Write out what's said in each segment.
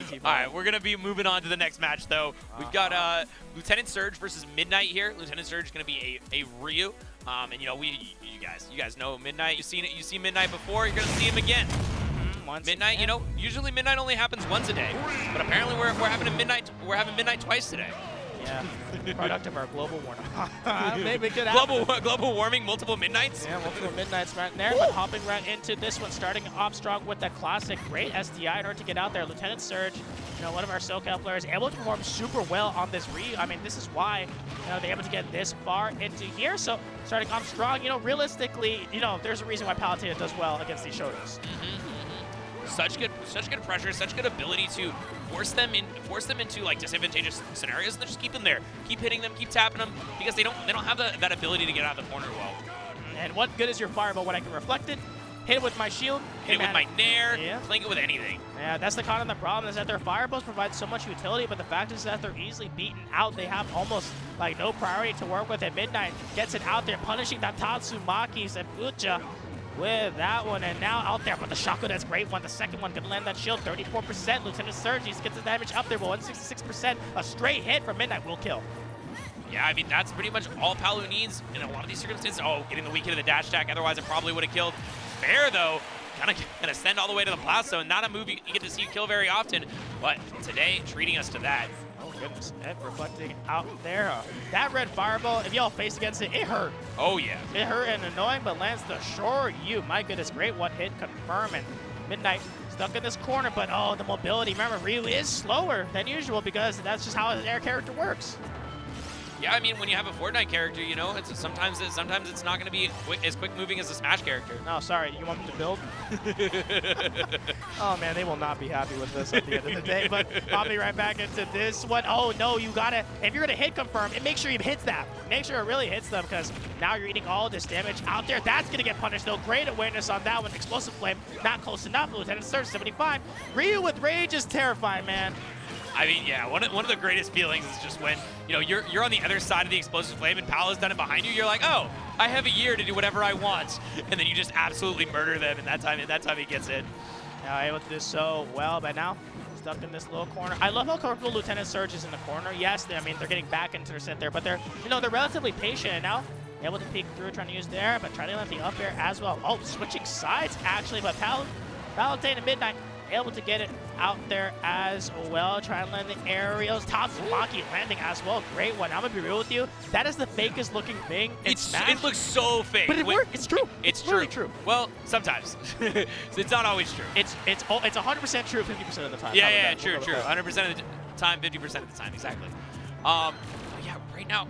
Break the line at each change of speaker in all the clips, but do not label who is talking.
easy.
All right, we're going to be moving on to the next match, though. We've got Lieutenant Surge versus Midnight here. Lieutenant Surge is going to be a Ryu. And, you know, you guys know Midnight. You've seen it. You've seen Midnight before. You're going to see him again. Midnight, you know, usually Midnight only happens once a day, but apparently we're having Midnight twice today.
Yeah, product of our global warming. Maybe good happen.
Global warming, multiple midnights.
Yeah, multiple midnights right there, but hopping right into this one, starting off strong with the classic great SDI in order to get out there. Lieutenant Surge, you know, one of our SoCal players, able to perform super well on this Ryu. I mean, this is why, you know, they're able to get this far into here. So starting off strong, you know, realistically, you know, there's a reason why Palutena does well against these Shotos.
Such good pressure, such good ability to force them into like disadvantageous scenarios, and then just keep them there, keep hitting them, keep tapping them, because they don't have that ability to get out of the corner well.
And what good is your fireball when I can reflect it, hit it with my shield,
hit it with my nair,
yeah.
Flank it with anything.
Yeah, that's the con and the problem is that their fireballs provide so much utility, but the fact is that they're easily beaten out. They have almost like no priority to work with, and Midnight gets it out there, punishing that Tatsumaki's and Bucha with that one, and now out there, but the shotgun, that's great one. The second one gonna land that shield, 34%. Lieutenant Surge gets the damage up there, but 166%. A straight hit from Midnight will kill.
Yeah, I mean, that's pretty much all Palu needs in a lot of these circumstances. Oh, getting the weak hit of the dash attack, otherwise it probably would have killed. Fair, though, gonna send all the way to the blast zone. Not a move you get to see kill very often, but today, treating us to that.
Oh, goodness. Ed reflecting out there. That red fireball, if y'all face against it, it hurt.
Oh, yeah.
It hurt and annoying, but lands the shore you. My goodness, great one hit, confirm, and Midnight stuck in this corner, but oh, the mobility. Remember, Ryu is slower than usual because that's just how his air character works.
Yeah, I mean, when you have a Fortnite character, you know, sometimes it's not going to be as quick moving as a Smash character.
No, sorry, you want me to build? Oh man, they will not be happy with this at the end of the day. But popping right back into this one. Oh no, you gotta, if you're gonna hit confirm, and make sure you hits that. Make sure it really hits them, because now you're eating all this damage out there. That's gonna get punished though. Great awareness on that one. Explosive Flame, not close enough. Lieutenant Surge, 75. Ryu with Rage is terrifying, man.
I mean, yeah, one of the greatest feelings is just when, you know, you're on the other side of the explosive flame and Paolo's done it behind you. You're like, oh, I have a year to do whatever I want, and then you just absolutely murder them, and that time he gets it.
Now able to do so well, but now stuck in this little corner. I love how comfortable Lieutenant Surge is in the corner. Yes, I mean they're getting back into their set there, but they're relatively patient, and now able to peek through, trying to use there, but trying to land the up air as well. Oh, switching sides actually, but Palutena Midnight able to get it out there as well. Try and land the aerials. Tatsumaki landing as well. Great one. I'm going to be real with you. That is the fakest looking thing in Smash.
It looks so fake.
But it worked. It's true.
It's
really true.
Well, sometimes. It's not always true.
It's 100% true 50% of the time.
Yeah, true. 100% of the time, 50% of the time, exactly. Yeah,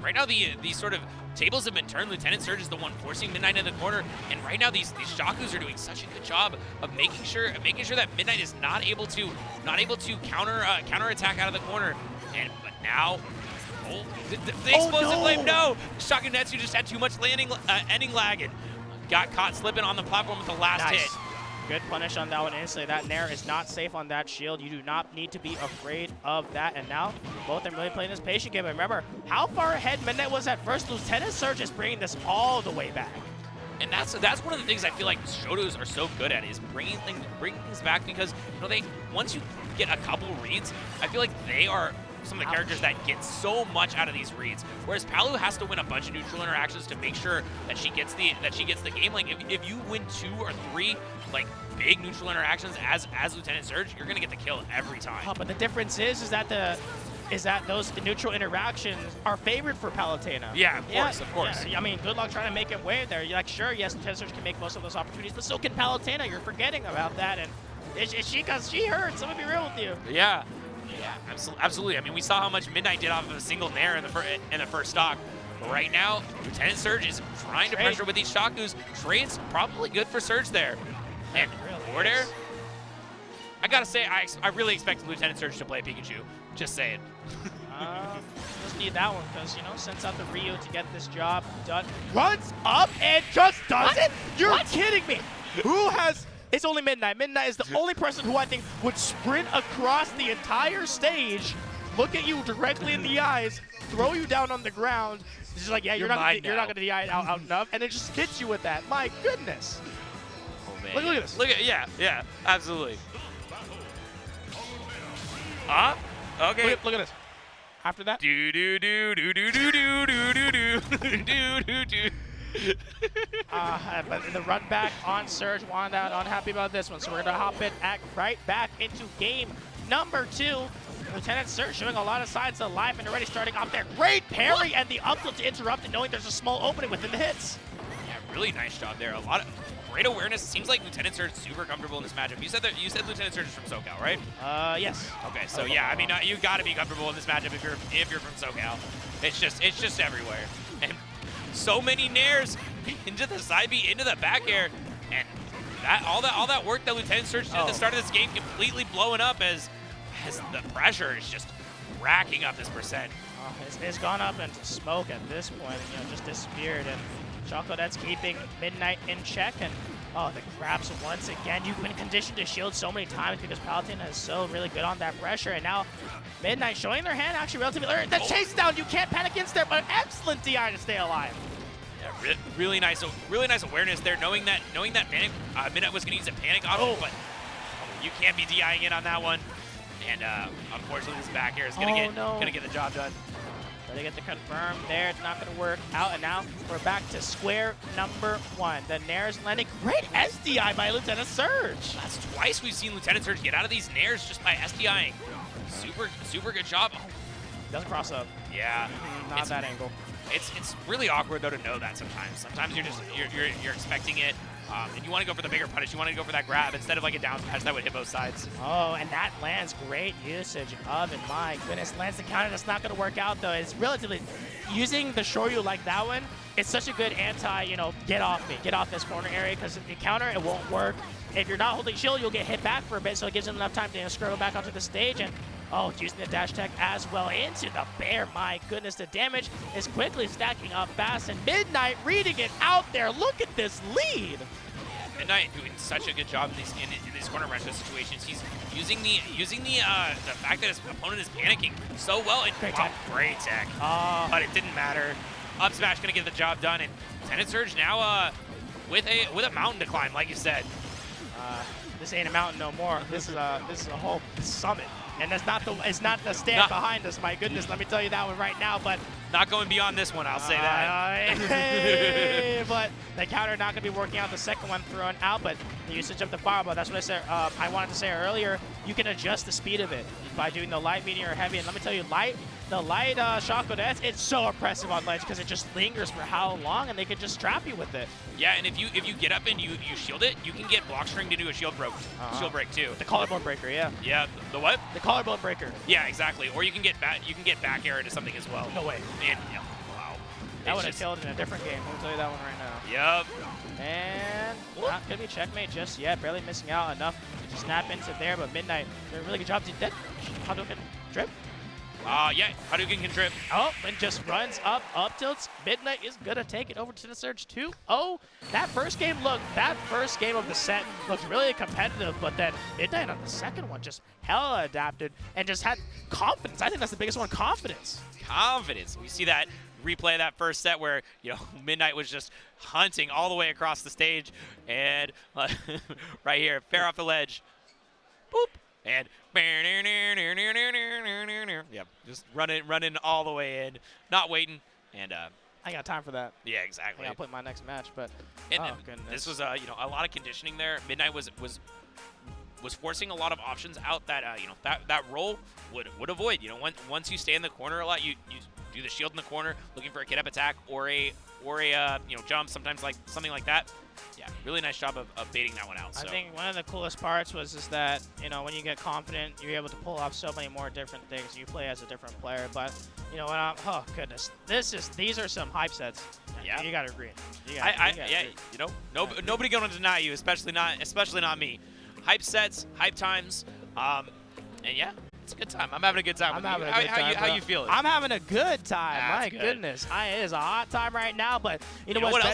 right now the sort of tables have been turned. Lieutenant Surge is the one forcing Midnight in the corner, and right now these Shakus are doing such a good job of making sure that Midnight is not able to counter attack out of the corner. But now, the explosive flame, no! Shaku Netsu just had too much ending lag and got caught slipping on the platform with the last hit.
Good punish on that one instantly. That Nair is not safe on that shield. You do not need to be afraid of that. And now, both are really playing this patient game. And remember how far ahead Midnight was at first. Lieutenant Surge is bringing this all the way back.
And that's one of the things I feel like Shotos are so good at, is bringing things back, because, you know, once you get a couple reads, I feel like they are some of the characters that get so much out of these reads, whereas Palu has to win a bunch of neutral interactions to make sure that she gets the game. Like if you win 2 or 3 like big neutral interactions as Lieutenant Surge, you're gonna get the kill every time.
Oh, but the difference is that those neutral interactions are favored for Palutena.
Yeah, of course.
Yeah, I mean, good luck trying to make it wave there. You're like, sure, yes, Lieutenant Surge can make most of those opportunities, but so can Palutena. You're forgetting about that, and because she hurts. I'm gonna be real with you.
Yeah. Yeah, absolutely. I mean, we saw how much Midnight did off of a single Nair in the first stock. But right now, Lieutenant Surge is trying to pressure with these Shakus. Trade's probably good for Surge there. And forward air, I gotta say, I really expect Lieutenant Surge to play Pikachu. Just saying.
Just need that one, because, you know, sends out the Ryu to get this job done. Runs up and just does it? You're kidding me. Who has... It's only Midnight. Midnight is the only person who I think would sprint across the entire stage, look at you directly in the eyes, throw you down on the ground. It's just like, yeah, you're not going to DI out enough, and it just hits you with that. My goodness.
Oh, man. Look at this. Yeah, absolutely. Okay.
Look at this. After that.
Do do do do do do do do do do do do do.
But the run back on Surge, wanted out, unhappy about this one. So we're gonna hop in right back into game number 2. Lieutenant Surge showing a lot of signs of life and already starting off there. Great parry and the up tilt to interrupt it, knowing there's a small opening within the hits.
Yeah, really nice job there. A lot of great awareness. It seems like Lieutenant Surge is super comfortable in this matchup. You said Lieutenant Surge is from SoCal, right?
Yes.
Okay, so yeah, I mean, you got to be comfortable in this matchup if you're from SoCal. It's just everywhere, and so many nairs into the side B, into the back air, and all that work that Lieutenant Surge did at the start of this game completely blowing up as the pressure is just racking up this percent.
It's gone up into smoke at this point, just disappeared, and Chocolatte's keeping Midnight in check, and the grabs once again. You've been conditioned to shield so many times because Palutena is so really good on that pressure, and now Midnight showing their hand actually relatively early. The chase down, you can't panic against there, but excellent DI to stay alive.
Yeah, really nice awareness there, knowing that panic, Midnight was going to use a panic auto, but you can't be DIing in on that one. And unfortunately, this back air is gonna get the job done.
They get the confirm there. It's not gonna work out, and now we're back to square number 1. The nairs landing. Great SDI by Lieutenant Surge.
That's twice we've seen Lieutenant Surge get out of these nairs just by SDIing. Super good job. Oh.
Doesn't cross up.
Yeah,
not that angle.
It's really awkward though to know that sometimes. Sometimes you're expecting it. And you want to go for the bigger punish. You want to go for that grab instead of like a down smash that would hit both sides.
Oh, and that lands great usage of it. My goodness, lands the counter. That's not going to work out though. It's relatively using the Shoryu like that one. It's such a good anti, get off me, get off this corner area, because the counter, it won't work. If you're not holding shield, you'll get hit back for a bit, so it gives him enough time to scramble back onto the stage. And using the dash tech as well into the bear. My goodness, the damage is quickly stacking up fast, and Midnight reading it out there. Look at this lead.
Midnight doing such a good job in these corner wrench situations. He's using the fact that his opponent is panicking so well. And great tech. But it didn't matter. Up smash gonna get the job done, and Lieutenant Surge now with a mountain to climb, like you said.
This ain't a mountain no more. This is a whole summit. And it's not the stand behind us, my goodness, let me tell you that one right now, but
not going beyond this one, I'll say that.
Hey, but the counter not going to be working out. The second one thrown out, but the usage of the fireball, that's what I said. I wanted to say earlier, you can adjust the speed of it by doing the light, medium, or heavy. And let me tell you, the light Chocolatte's, it's so oppressive on ledge because it just lingers for how long, and they can just trap you with it.
Yeah, and if you get up and you shield it, you can get block string to do a shield break too.
The collarbone breaker, yeah.
Yeah, the what?
The collarbone breaker.
Yeah, exactly. Or you can get back air into something as well.
No way.
And wow.
That would have killed in a different game. Let me tell you that one right now.
Yep.
And not gonna be checkmate just yet. Barely missing out enough to snap into there, but Midnight did a really good job. Did that Hadouken trip?
Yeah, Hadouken can trip.
Oh, and just runs up tilts. Midnight is gonna take it over to the Surge 2-0. That first game of the set looked really competitive, but then Midnight on the second one just hella adapted and just had confidence. I think that's the biggest one, confidence.
Confidence. We see that replay of that first set where Midnight was just hunting all the way across the stage, and right here, fair off the ledge, boop, and yeah, just running all the way in, not waiting, and
I got time for that.
Yeah, exactly.
I'll put my next match, but goodness.
This was a lot of conditioning there. Midnight was forcing a lot of options out that that roll would avoid. Once you stay in the corner a lot, you do the shield in the corner, looking for a kid up attack or a jump, sometimes like something like that. Yeah, really nice job of baiting that one out. So.
I think one of the coolest parts was that when you get confident, you're able to pull off so many more different things. You play as a different player, but oh goodness, these are some hype sets.
Yeah,
you gotta agree.
Nobody gonna deny you, especially not me. Hype sets, hype times, and yeah. It's a good time. I'm having a good time. How you feeling?
I'm having a good time. My goodness. It is a hot time right now, but what's better?